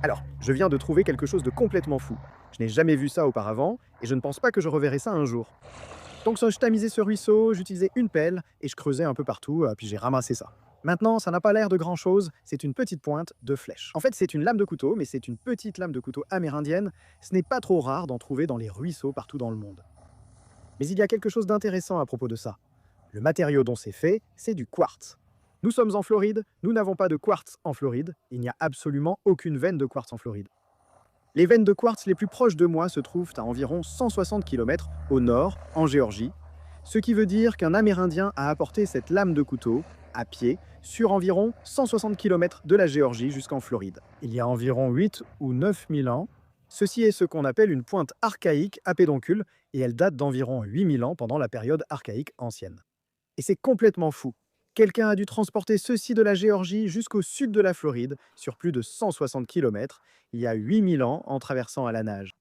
Alors, je viens de trouver quelque chose de complètement fou. Je n'ai jamais vu ça auparavant, et je ne pense pas que je reverrai ça un jour. Donc, je tamisais ce ruisseau, j'utilisais une pelle, et je creusais un peu partout, puis j'ai ramassé ça. Maintenant, ça n'a pas l'air de grand-chose, c'est une petite pointe de flèche. En fait, c'est une lame de couteau, mais c'est une petite lame de couteau amérindienne. Ce n'est pas trop rare d'en trouver dans les ruisseaux partout dans le monde. Mais il y a quelque chose d'intéressant à propos de ça. Le matériau dont c'est fait, c'est du quartz. Nous sommes en Floride, nous n'avons pas de quartz en Floride, il n'y a absolument aucune veine de quartz en Floride. Les veines de quartz les plus proches de moi se trouvent à environ 160 km au nord, en Géorgie, ce qui veut dire qu'un Amérindien a apporté cette lame de couteau, à pied, sur environ 160 km de la Géorgie jusqu'en Floride. Il y a environ 8 ou 9 000 ans, ceci est ce qu'on appelle une pointe archaïque à pédoncule, et elle date d'environ 8 000 ans pendant la période archaïque ancienne. Et c'est complètement fou. Quelqu'un a dû transporter ceci de la Géorgie jusqu'au sud de la Floride, sur plus de 160 km, il y a 8 000 ans en traversant à la nage.